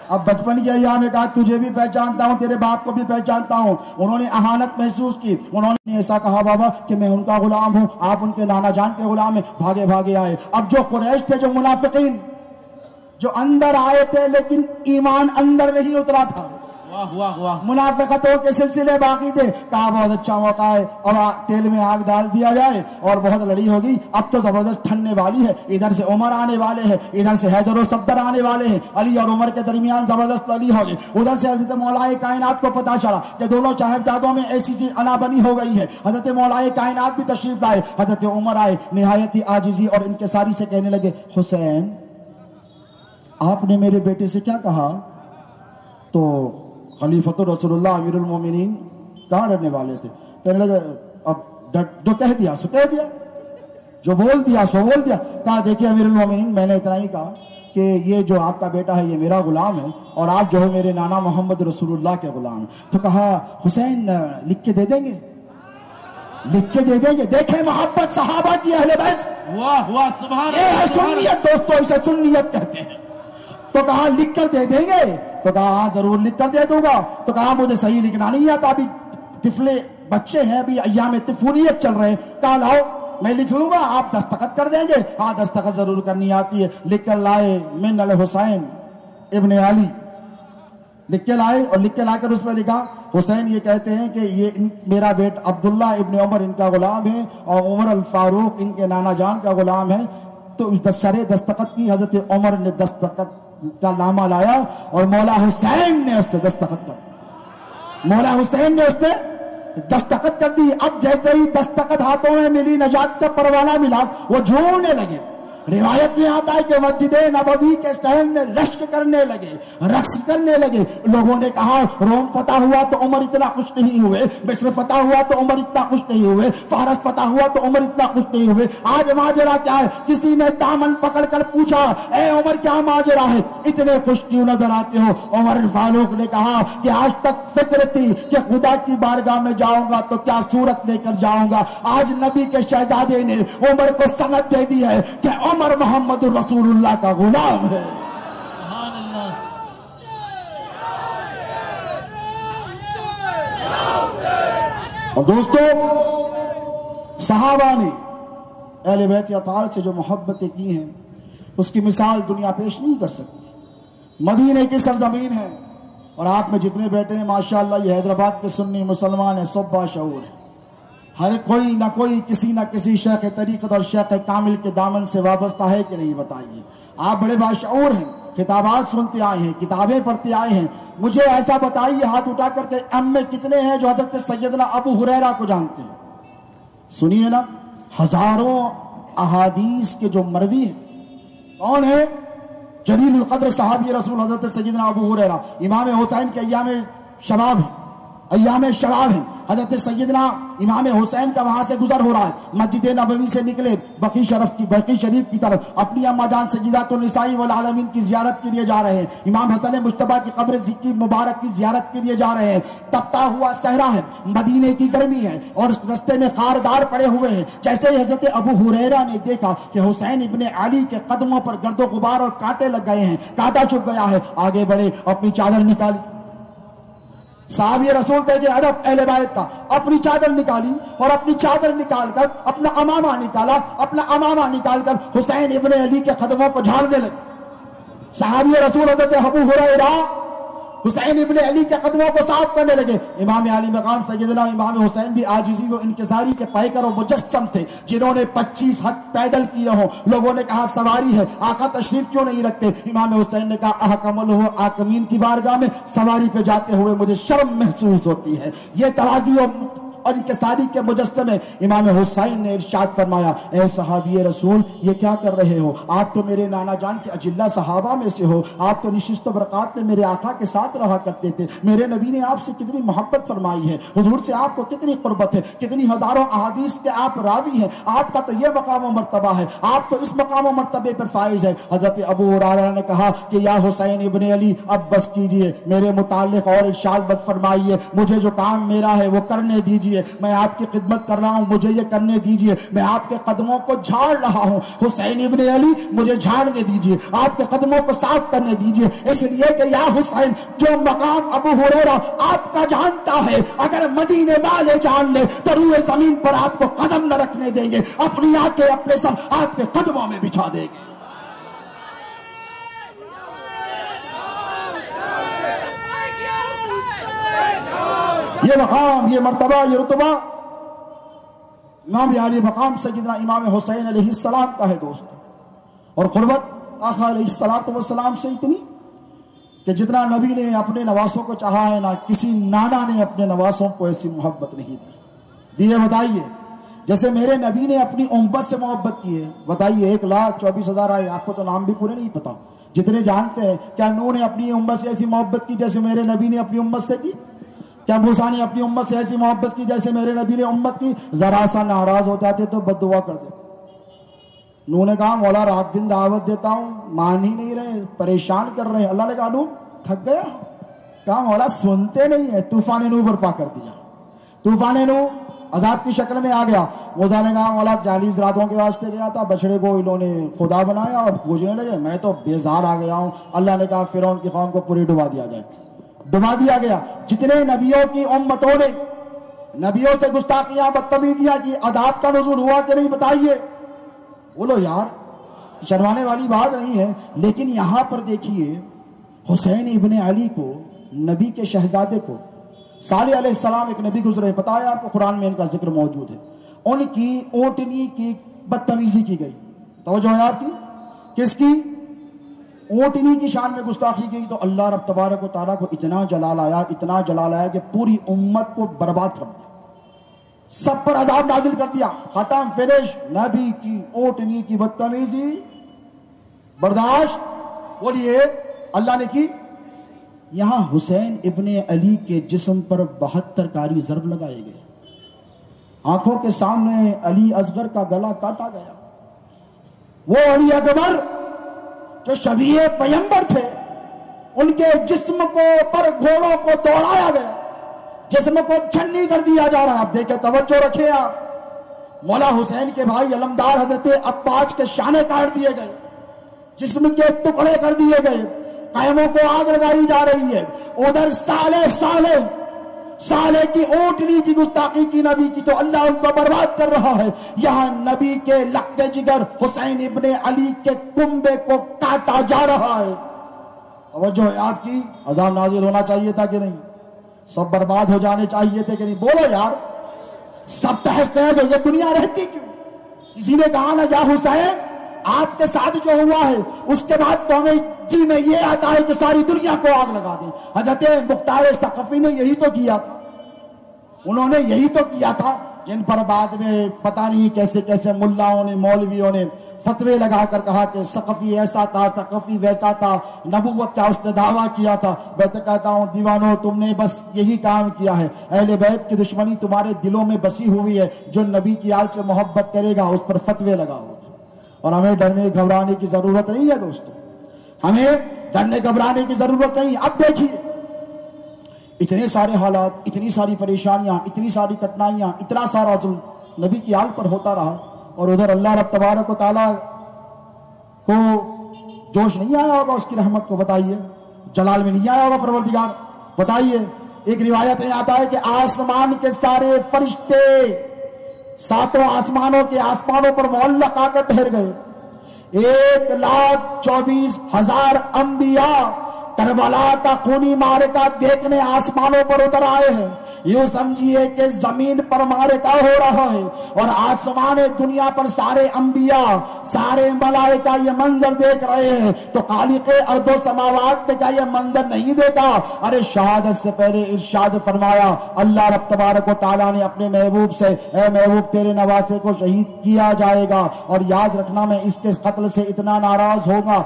اب بچپن کے ایام میں کہا تجھے بھی پہچانتا ہوں، تیرے باپ کو بھی پہچانتا ہوں۔ انہوں نے اہانت محسوس کی، انہوں نے ایسا کہا بابا کہ میں ان کا غلام ہوں، آپ ان کے نانا جان کے غلام ہیں، بھاگے آئے۔ اب جو قریش تھے، جو منافقین جو اندر آئے تھے لیکن ایمان اندر نہیں اترا تھا، منافقتوں کے سلسلے باقی تھے، کہا بہت اچھا موقع ہے، اب تیل میں آگ ڈال دیا جائے، اور بہت لڑی ہوگی، اب تو زبردست ٹھننے والی ہے، ادھر سے عمر آنے والے ہیں، ادھر سے حیدر و صفدر آنے والے ہیں، علی اور عمر کے درمیان زبردست لڑی ہوگی، ادھر سے حضرت مولا کائنات کو پتا چلا کہ دونوں صاحبزادوں میں ایسی چیز انا بنی ہو گئی ہے، حضرت مولا کائنات بھی تشریف لائے، حضرت عمر آئے، نہایت ہی عاجزی اور انکساری سے کہنے لگے حسین آپ نے میرے بیٹے سے کیا کہا؟ تو خلیفۃ رسول اللہ امیر المومنین کہاں ڈرنے والے تھے، کہنے لگے اب جو کہہ دیا سو کہہ دیا، جو بول دیا سو بول دیا۔ کہا دیکھیے امیر المومنین میں نے اتنا ہی کہا کہ یہ جو آپ کا بیٹا ہے یہ میرا غلام ہے، اور آپ جو ہے میرے نانا محمد رسول اللہ کے غلام ہیں۔ تو کہا حسین لکھ کے دے دیں گے؟ لکھ کے دے دیں گے. دیکھیں محبت صحابہ کی اہل بیت. واہ واہ سبحان یہ ہے اللہ سنیت دوستو, اسے سنیت کہتے ہیں. تو کہا لکھ کر دے دیں گے؟ تو کہا ہاں ضرور لکھ کر دے دوں گا. تو کہا مجھے صحیح لکھنا نہیں آتا, ابھی طفلے بچے ہیں, ابھی ایام طفولیت چل رہے ہیں. کہا لاؤ میں لکھ لوں گا, آپ دستخط کر دیں گے؟ ہاں دستخط ضرور کرنی آتی ہے. لکھ کر لائے من الحسین ابن علی, لکھ کے لائے اور لکھ کے لا کر اس میں لکھا حسین یہ کہتے ہیں کہ یہ میرا بیٹ عبداللہ ابن عمر ان کا غلام ہے اور عمر الفاروق ان کے نانا جان کا غلام ہے. تو شرح دستخط کی, حضرت عمر نے دستخط کا نامہ لایا اور مولا حسین نے اس پہ دستخط کر, مولا حسین نے اس پہ دستخط کر دی. اب جیسے ہی دستخط ہاتھوں میں ملی, نجات کا پروانہ ملا, وہ جھومنے لگے. روایت میں آتا ہے کہ مسجد نبوی کے صحن میں رشک کرنے لگے, رقص کرنے لگے. لوگوں نے کہا روم فتح ہوا تو عمر اتنا خوش نہیں ہوئے, مصر فتح ہوا تو عمر اتنا خوش نہیں ہوئے, فارس فتح ہوا تو عمر اتنا خوش نہیں ہوئے. آج ماجرا کیا ہے؟ کسی نے دامن پکڑ کر پوچھا اے عمر کیا ماجرا ہے, اتنے خوش کیوں نظر آتے ہو؟ عمر فاروق نے کہا کہ آج تک فکر تھی کہ خدا کی بارگاہ میں جاؤں گا تو کیا صورت لے کر جاؤں گا. آج نبی کے شہزادے نے عمر کو سند دے دی ہے کہ عمر محمد رسول اللہ کا غلام ہے. سبحان اللہ. اور دوستو صحابہ نے اہل بیت اطہار سے جو محبتیں کی ہیں اس کی مثال دنیا پیش نہیں کر سکتی. مدینے کی سرزمین ہے اور آپ میں جتنے بیٹے ہیں ماشاءاللہ یہ حیدرآباد کے سنی مسلمان ہیں, سب باشعور ہیں. ہر کوئی نہ کوئی کسی نہ کسی شیخ طریقت اور شیخ کامل کے دامن سے وابستہ ہے کہ نہیں بتائیے. آپ بڑے باشعور ہیں, خطابات سنتے آئے ہیں, کتابیں پڑھتے آئے ہیں. مجھے ایسا بتائیے ہاتھ اٹھا کر کے ہم میں کتنے ہیں جو حضرت سیدنا ابو ہریرہ کو جانتے ہیں؟ سنیے نا, ہزاروں احادیث کے جو مروی ہیں کون ہے؟ جلیل القدر صحابی رسول حضرت سیدنا ابو ہریرہ. امام حسین کے ایام شباب ہیں, ایام شباب ہیں. حضرت سیدنا امام حسین کا وہاں سے گزر ہو رہا ہے, مسجد نبوی سے نکلے بقی شریف کی طرف اپنی اماں جان سیدات النساء والعالمین کی زیارت کے لیے جا رہے ہیں. امام حسن مجتبیٰ کی قبر کی مبارک کی زیارت کے لیے جا رہے ہیں. تپتا ہوا صحرا ہے, مدینے کی گرمی ہے اور اس رستے میں خاردار پڑے ہوئے ہیں. جیسے ہی حضرت ابو ہریرہ نے دیکھا کہ حسین ابن علی کے قدموں پر گرد و غبار اور کانٹے لگ گئے ہیں, کانٹا چپ گیا ہے, آگے بڑھے, اپنی چادر نکالی. صحابی رسول تھے کہ ادب اہل بیت کا, اپنی چادر نکالی اور اپنی چادر نکال کر اپنا امامہ نکالا, اپنا امامہ نکال کر حسین ابن علی کے قدموں کو جھاڑنے لگے. صحابی رسول حضرت ابو ہریرہ حسین ابن علی کے قدموں کو صاف کرنے لگے. امام علی مقام سیدنا امام حسین بھی عاجزی و انکساری کے پیکر و مجسم تھے جنہوں نے 25 حج پیدل کیے ہوں. لوگوں نے کہا سواری ہے, آقا تشریف کیوں نہیں رکھتے؟ امام حسین نے کہا احکمل ہو آکمین کی بارگاہ میں سواری پہ جاتے ہوئے مجھے شرم محسوس ہوتی ہے. یہ تواضع اور انکساری کے مجسم ہے. امام حسین نے ارشاد فرمایا اے صحابی رسول یہ کیا کر رہے ہو؟ آپ تو میرے نانا جان کے اجلہ صحابہ میں سے ہو, آپ تو نشست و برکات میں میرے آقا کے ساتھ رہا کرتے تھے. میرے نبی نے آپ سے کتنی محبت فرمائی ہے, حضور سے آپ کو کتنی قربت ہے, کتنی ہزاروں احادیث کے آپ راوی ہیں. آپ کا تو یہ مقام و مرتبہ ہے, آپ تو اس مقام و مرتبے پر فائز ہے. حضرت ابو ہریرہ نے کہا کہ یا حسین ابن علی اب بس کیجئے, میرے متعلق اور ارشاد مت فرمائیے, مجھے جو کام میرا ہے وہ کرنے دیجئے. میں آپ کی خدمت کر رہا ہوں, مجھے یہ کرنے دیجئے. میں آپ کے قدموں کو جھاڑ رہا ہوں, حسین ابن علی مجھے جھاڑنے دیجئے, آپ کے قدموں کو صاف کرنے دیجئے. اس لیے کہ یا حسین جو مقام ابو ہریرہ آپ کا جانتا ہے اگر مدینے والے جان لے تو روئے زمین پر آپ کو قدم نہ رکھنے دیں گے, اپنی آنکھیں اپنے سر آپ کے قدموں میں بچھا دیں گے. یہ مقام, یہ مرتبہ, یہ رتبہ امام علی مقام سیدنا امام حسین علیہ السلام کا ہے دوست. اور قربت آقا علیہ السلام سے اتنی کہ جتنا نبی نے اپنے نواسوں کو چاہا ہے نہ کسی نانا نے اپنے نواسوں کو ایسی محبت نہیں دی. دیئے بتائیے جیسے میرے نبی نے اپنی امت سے محبت کی ہے. بتائیے 1,24,000 آئے, آپ کو تو نام بھی پورے نہیں پتا, جتنے جانتے ہیں. کیا نوح نے اپنی امت سے ایسی محبت کی جیسے میرے نبی نے اپنی امت سے کی؟ کیا موسیٰ نے اپنی امت سے ایسی محبت کی جیسے میرے نبی نے امت کی؟ ذرا سا ناراض ہو جاتے تو بد دعا کر دے. نوح نے کہا مولا رات دن دعوت دیتا ہوں, مان ہی نہیں رہے, پریشان کر رہے ہیں. اللہ نے کہا نوح تھک گیا؟ کہا مولا سنتے نہیں ہے. طوفان نوح برپا کر دیا. طوفان نوح عذاب کی شکل میں آ گیا. موسیٰ نے کہا مولا 40 راتوں کے واسطے گیا تھا, بچڑے کو انہوں نے خدا بنایا اور پوجنے لگے, میں تو بیزار آ گیا ہوں. اللہ نے کہا فرعون کی قوم کو پوری ڈبا دیا جائے. ڈبا دیا گیا. جتنے نبیوں کی امتوں نے نبیوں سے گستاخیاں بدتمیزیاں کی, عذاب کا نزول ہوا کہ نہیں بتائیے؟ بولو یار, شرمانے والی بات نہیں ہے. لیکن یہاں پر دیکھیے حسین ابن علی کو, نبی کے شہزادے کو, صالح علیہ السلام ایک نبی گزرے, پتا ہے آپ کو, قرآن میں ان کا ذکر موجود ہے. ان کی اونٹنی کی بدتمیزی کی گئی. توجہ ہے آپ کی؟ کس کی؟ اونٹنی کی شان میں گستاخی کی. تو اللہ رب تبارک و تعالیٰ کو اتنا جلال آیا, اتنا جلال آیا کہ پوری امت کو برباد کر دیا, سب پر عذاب نازل کر دیا. ختم, فنش. نبی کی اونٹنی کی بدتمیزی برداشت, بولیے اللہ نے کی. یہاں حسین ابن علی کے جسم پر 72 کاری ضرب لگائے گئے. آنکھوں کے سامنے علی اصغر کا گلا کاٹا گیا. وہ علی اکبر جو شبیہ پیغمبر تھے, ان کے جسم کو پر گھوڑوں کو دوڑایا گیا, جسم کو چھنی کر دیا جا رہا ہے. آپ دیکھیں, توجہ رکھیں آپ. مولا حسین کے بھائی علمدار حضرت عباس کے شانے کاٹ دیے گئے, جسم کے ٹکڑے کر دیے گئے, قیموں کو آگ لگائی جا رہی ہے. ادھر سالے کی اونٹنی کی گستاخی کی نبی کی, تو اللہ ان کو برباد کر رہا ہے. یہاں نبی کے لقتے جگر حسین ابن علی کے کنبے کو کاٹا جا رہا ہے. توجہ ہے آپ کی؟ عذاب نازل ہونا چاہیے تھا کہ نہیں؟ سب برباد ہو جانے چاہیے تھے کہ نہیں؟ بولو یار. سب تحس تحس ہو, یہ دنیا رہتی کیوں؟ کسی نے کہا نا, یا حسین آپ کے ساتھ جو ہوا ہے اس کے بعد تو ہمیں جی میں یہ آتا ہے کہ ساری دنیا کو آگ لگا دیں. حضرت مختار ثقفی نے یہی تو کیا تھا, انہوں نے یہی تو کیا تھا, جن پر بعد میں پتہ نہیں کیسے کیسے ملاؤں نے, مولویوں نے فتوے لگا کر کہا کہ ثقفی ایسا تھا, ثقفی ویسا تھا, نبوت کا اس نے دعویٰ کیا تھا. میں تو کہتا ہوں دیوانوں, تم نے بس یہی کام کیا ہے. اہل بیت کی دشمنی تمہارے دلوں میں بسی ہوئی ہے. جو نبی کی آل سے محبت کرے گا اس پر فتوے لگاؤ. اور ہمیں ڈرنے گھبرانے کی ضرورت نہیں ہے دوستو, ہمیں ڈرنے گھبرانے کی ضرورت نہیں. اب دیکھیے اتنے سارے حالات, اتنی ساری پریشانیاں, اتنی ساری کٹنائیاں, اتنا سارا ظلم نبی کی آل پر ہوتا رہا, اور ادھر اللہ رب تبارک و تعالیٰ کو جوش نہیں آیا ہوگا اس کی رحمت کو؟ بتائیے, جلال میں نہیں آیا ہوگا پروردگار؟ بتائیے. ایک روایت میں آتا ہے کہ آسمان کے سارے فرشتے ساتوں آسمانوں کے آسمانوں پر معلق آ کر ٹھہر گئے. 1,24,000 انبیاء کربلا کا خونی معرکہ دیکھنے آسمانوں پر اتر آئے ہیں. یوں سمجھیے کہ زمین پر معرکہ ہو رہا ہے, اور آسمان دنیا پر سارے انبیاء, سارے ملائکہ یہ منظر دیکھ رہے ہیں. تو خالق ارض و سماوات نے کیا یہ منظر نہیں دیکھا؟ ارے شہادت سے پہلے ارشاد فرمایا اللہ رب تبارک و تعالیٰ نے اپنے محبوب سے, اے محبوب تیرے نواسے کو شہید کیا جائے گا, اور یاد رکھنا میں اس کے قتل سے اتنا ناراض ہوگا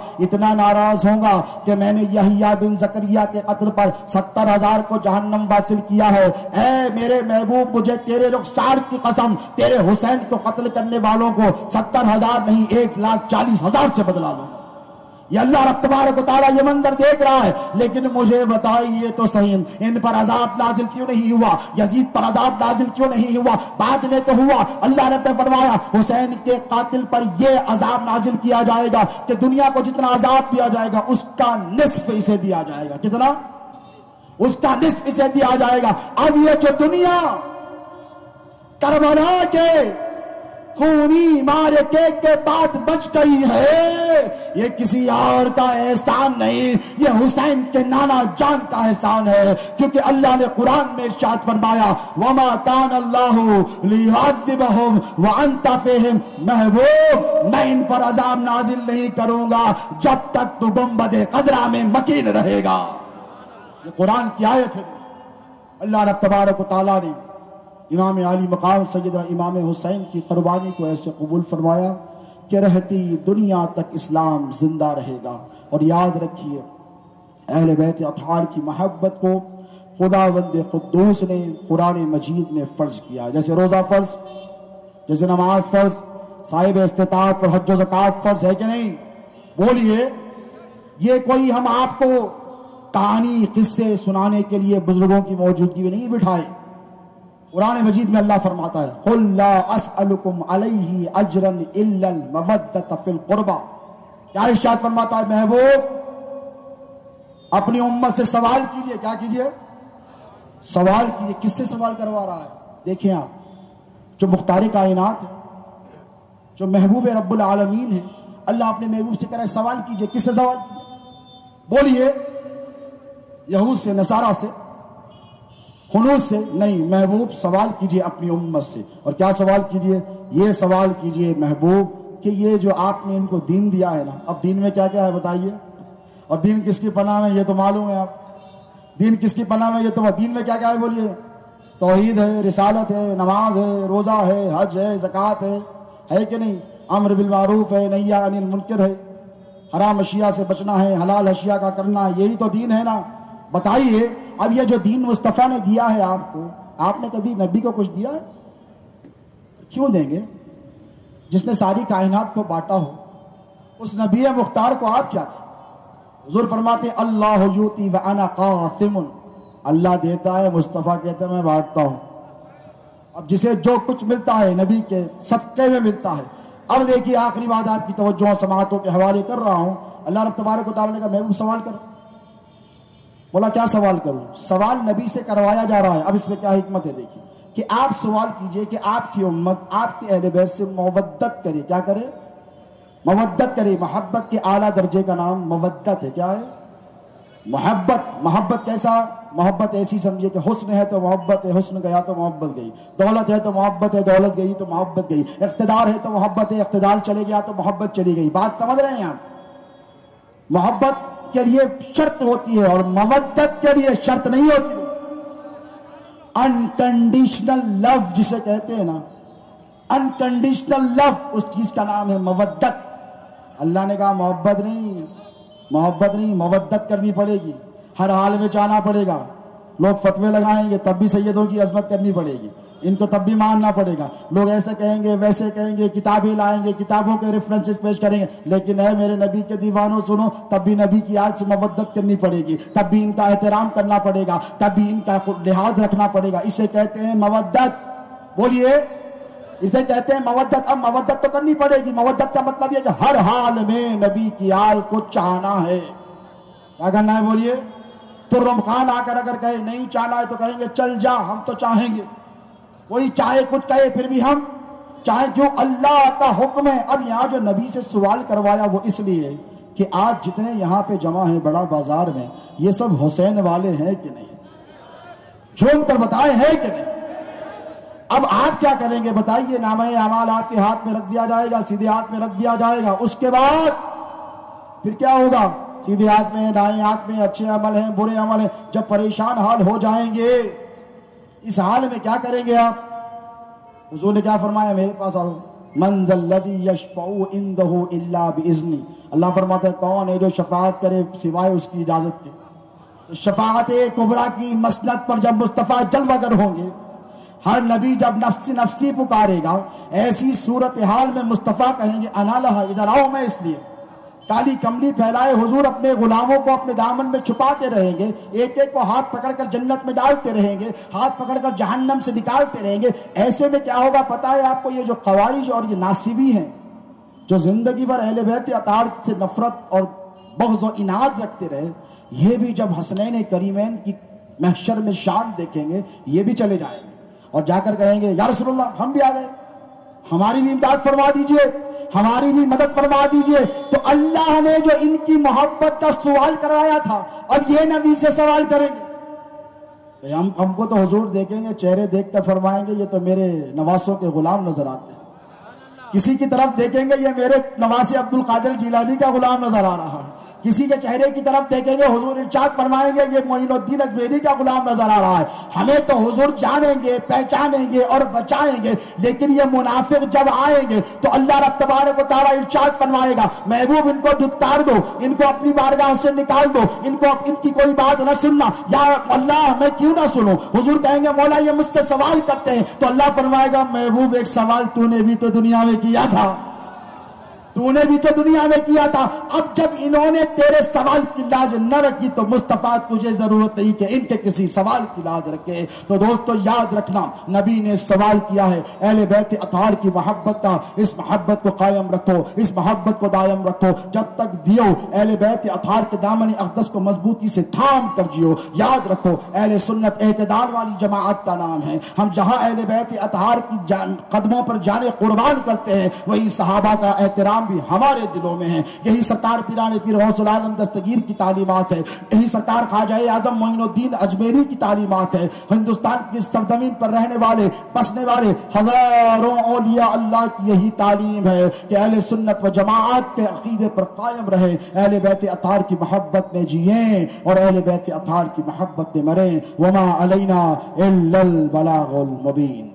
کہ میں نے یحییٰ بن زکریا کے قتل پر 70,000 کو جہنم واصل کیا ہے. اے میرے محبوب, مجھے تیرے رخسار کی قسم, تیرے حسین کو قتل کرنے والوں کو 70,000 نہیں 1,40,000 سے بدلا لو. یہ اللہ رب تبارک و تعالیٰ یہ منظر دیکھ رہا ہے. لیکن مجھے بتائیے تو صحیح, ان پر عذاب نازل کیوں نہیں ہوا؟ یزید پر عذاب نازل کیوں نہیں ہوا؟ بعد میں تو ہوا. اللہ نے فرمایا حسین کے قاتل پر یہ عذاب نازل کیا جائے گا کہ دنیا کو جتنا عذاب دیا جائے گا اس کا نصف اسے دیا جائے گا. کتنا؟ اس کا نصف اسے دیا جائے گا. اب یہ جو دنیا کربلا کے خونی معرکے کے بعد بچ گئی ہے, یہ کسی اور کا احسان نہیں, یہ حسین کے نانا جان کا احسان ہے. کیونکہ اللہ نے قرآن میں ارشاد فرمایا وَمَا كَانَ اللَّهُ لِيُعَذِّبَهُمْ وَأَنْتَ فِيهِمْ, محبوب میں ان پر عذاب نازل نہیں کروں گا جب تک تو گنبد خضرا میں مکین رہے گا. یہ قرآن کی آیت ہے. اللہ رب تبارک و تعالیٰ نے امام عالی مقام سیدنا امام حسین کی قربانی کو ایسے قبول فرمایا کہ رہتی دنیا تک اسلام زندہ رہے گا. اور یاد رکھیے اہل بیت اطہار کی محبت کو خداوند قدوس نے قرآن مجید میں فرض کیا. جیسے روزہ فرض, جیسے نماز فرض, صاحب استطاعت پر حج و زکوٰۃ فرض ہے کہ نہیں؟ بولیے. یہ کوئی ہم آپ کو کہانی قصے سنانے کے لیے بزرگوں کی موجودگی میں نہیں بٹھائے. قرآن مجید میں اللہ فرماتا ہے قُلْ لَا أَسْأَلُكُمْ عَلَيْهِ أَجْرًا إِلَّا الْمَوَدَّةَ فِي الْقُرْبَى. کیا ارشاد فرماتا ہے محبوب اپنی امت سے سوال کیجئے. کیا کیجئے؟ سوال کیجئے. کس سے سوال کروا رہا ہے؟ دیکھیں آپ جو مختار کائنات ہے, جو محبوب رب العالمین ہے, اللہ اپنے محبوب سے کہہ رہا ہے سوال کیجئے. کس سے سوال کیجئے؟ بولیے یہود سے, نصارہ سے, خنوس سے نہیں. محبوب سوال کیجئے اپنی امت سے. اور کیا سوال کیجئے؟ یہ سوال کیجئے محبوب کہ یہ جو آپ نے ان کو دین دیا ہے نا, اب دین میں کیا کیا ہے بتائیے. اور دین کس کی پناہ میں یہ تو معلوم ہے آپ. دین کس کی پناہ میں یہ تو دین میں کیا کیا ہے بولیے. توحید ہے, رسالت ہے, نماز ہے, روزہ ہے, حج ہے, زکوٰۃ ہے کہ نہیں, امر بالمعروف ہے, نہی عن المنکر ہے, حرام اشیاء سے بچنا ہے, حلال اشیاء کا کرنا, یہی تو دین ہے نا. بتائیے اب یہ جو دین مصطفیٰ نے دیا ہے آپ کو, آپ نے کبھی نبی کو کچھ دیا ہے؟ کیوں دیں گے؟ جس نے ساری کائنات کو بانٹا ہو اس نبی مختار کو آپ کیا دیں؟ حضور فرماتے اللہ یوتی وانا قاسم, اللہ دیتا ہے, مصطفیٰ کہتا ہے میں بانٹتا ہوں. اب جسے جو کچھ ملتا ہے نبی کے صدقے میں ملتا ہے. اب دیکھیے آخری بات آپ کی توجہ سماعتوں کے حوالے کر رہا ہوں. اللہ رب تبارک و تعالیٰ نے کہا محبوب سوال کر. بولا کیا سوال کروں؟ سوال نبی سے کروایا جا رہا ہے. اب اس میں کیا حکمت ہے دیکھیے کہ آپ سوال کیجئے کہ آپ کی امت آپ کے اہل بیت سے مودت کرے. کیا کرے؟ مودت کرے. محبت کے اعلیٰ درجے کا نام مودت ہے. کیا ہے؟ محبت. محبت کیسا؟ محبت ایسی سمجھیے کہ حسن ہے تو محبت ہے, حسن گیا تو محبت گئی. دولت ہے تو محبت ہے, دولت گئی تو محبت گئی. اقتدار ہے تو محبت ہے, اقتدار چلے گیا تو محبت چلی گئی. بات سمجھ رہے ہیں آپ؟ محبت کے لیے شرط ہوتی ہے اور مودت کے لیے شرط نہیں ہوتی. انکنڈیشنل لو جسے کہتے ہیں نا, انکنڈیشنل لو, اس چیز کا نام ہے مودت. اللہ نے کہا محبت نہیں, محبت نہیں, مودت کرنی پڑے گی, ہر حال میں چاہنا پڑے گا. لوگ فتوے لگائیں گے تب بھی سیدوں کی عظمت کرنی پڑے گی, ان کو تب بھی ماننا پڑے گا. لوگ ایسے کہیں گے ویسے کہیں گے, کتابیں لائیں گے, کتابوں کے ریفرنسز پیش کریں گے, لیکن اے میرے نبی کے دیوانوں سنو, تب بھی نبی کی آج سے مودت کرنی پڑے گی, تب بھی ان کا احترام کرنا پڑے گا, تب بھی ان کا لحاظ رکھنا پڑے گا. اسے کہتے ہیں مودت. بولیے, اسے کہتے ہیں مودت. اب مودت تو کرنی پڑے گی. مودت کا مطلب یہ کہ ہر حال میں نبی کی آل کو چاہنا ہے. کیا کرنا ہے بولیے؟ ترم خان آ کر اگر کہے نہیں چاہنا ہے تو کہیں گے چل جا, ہم تو چاہیں گے. کوئی چاہے کچھ کہے پھر بھی ہم چاہیں, کیوں؟ اللہ کا حکم ہے. اب یہاں جو نبی سے سوال کروایا وہ اس لیے کہ آج جتنے یہاں پہ جمع ہیں بڑا بازار میں, یہ سب حسین والے ہیں کہ نہیں؟ جھوم کر بتائیں ہیں کہ نہیں؟ اب آپ کیا کریں گے بتائیے؟ نامہ اعمال آپ کے ہاتھ میں رکھ دیا جائے گا, سیدھے ہاتھ میں رکھ دیا جائے گا. اس کے بعد پھر کیا ہوگا؟ سیدھے ہاتھ میں, دائیں ہاتھ میں, اچھے عمل ہیں, برے عمل ہیں. جب پریشان حال ہو جائیں گے, اس حال میں کیا کریں گے آپ؟ حضور نے کیا فرمایا؟ میرے پاس آؤ. من ذا الذی یشفع عنده الا باذنہ. اللہ فرماتا ہے کون ہے جو شفاعت کرے سوائے اس کی اجازت کے. شفاعت کبریٰ کی مسند پر جب مصطفیٰ جلوہ گر ہوں گے, ہر نبی جب نفسی نفسی پکارے گا, ایسی صورتحال میں مصطفیٰ کہیں گے انا لہا, ادھر آؤ میں اس لیے. کالی کملی پھیلائے حضور اپنے غلاموں کو اپنے دامن میں چھپاتے رہیں گے, ایک ایک کو ہاتھ پکڑ کر جنت میں ڈالتے رہیں گے, ہاتھ پکڑ کر جہنم سے نکالتے رہیں گے. ایسے میں کیا ہوگا پتہ ہے آپ کو؟ یہ جو خوارج اور یہ ناصبی ہیں جو زندگی بھر اہل بیت اطہار سے نفرت اور بغض و عناد رکھتے رہے, یہ بھی جب حسنین کریمین کی محشر میں شان دیکھیں گے یہ بھی چلے جائیں گے اور جا کر کہیں گے یا رسول اللہ ہم بھی آ گئے, ہماری بھی امداد فرما دیجئے, ہماری بھی مدد فرما دیجئے. تو اللہ نے جو ان کی محبت کا سوال کرایا تھا اب یہ نبی سے سوال کریں گے. ہم کو تو حضور دیکھیں گے, چہرے دیکھ کر فرمائیں گے یہ تو میرے نواسوں کے غلام نظر آتے ہیں. کسی کی طرف دیکھیں گے یہ میرے نواس عبد القادر جیلانی کا غلام نظر آ رہا ہے. کسی کے چہرے کی طرف دیکھیں گے حضور ارشاد فرمائیں گے یہ معین الدین اجمیری کا غلام نظر آ رہا ہے. ہمیں تو حضور جانیں گے, پہچانیں گے اور بچائیں گے, لیکن یہ منافق جب آئیں گے تو اللہ رب تبارک و تعالیٰ ارشاد فرمائے گا محبوب ان کو دھتکار دو, ان کو اپنی بارگاہ سے نکال دو, ان کی کوئی بات نہ سننا. یا اللہ میں کیوں نہ سنوں؟ حضور کہیں گے مولا یہ مجھ سے سوال کرتے ہیں, تو اللہ فرمائے گا محبوب ایک سوال تو نے بھی تو دنیا میں کیا تھا, تو نے بھی تو دنیا میں کیا تھا. اب جب انہوں نے تیرے سوال کی لاج نہ رکھی تو مصطفیٰ تجھے ضرورت نہیں کہ ان کے کسی سوال کی لاج رکھے. تو دوستو یاد رکھنا نبی نے سوال کیا ہے اہل بیت اطہار کی محبت کا. اس محبت کو قائم رکھو, اس محبت کو دائم رکھو جب تک دیو. اہل بیت اطہار کے دامن اقدس کو مضبوطی سے تھام کر جیو. یاد رکھو اہل سنت اعتدال والی جماعت کا نام ہے. ہم جہاں اہل بیت اطہار کی قدموں پر جانے قربان کرتے ہیں وہی صحابہ کا احترام بھی ہمارے دلوں میں ہے. یہی سرکار پیران پیر غوث العالم دستگیر کی تعلیمات ہے. یہی سرکار خواجہ اعظم معین الدین اجمیری کی تعلیمات ہے. ہندوستان کی سرزمین پر رہنے والے بسنے والے ہزاروں اولیاء اللہ کی یہی تعلیم ہے کہ اہل سنت و جماعت کے عقیدے پر قائم رہے, اہل بیت اطہار کی محبت میں جئیں اور اہل بیت اطہار کی محبت میں مریں. وما علینا الا البلاغ المبین.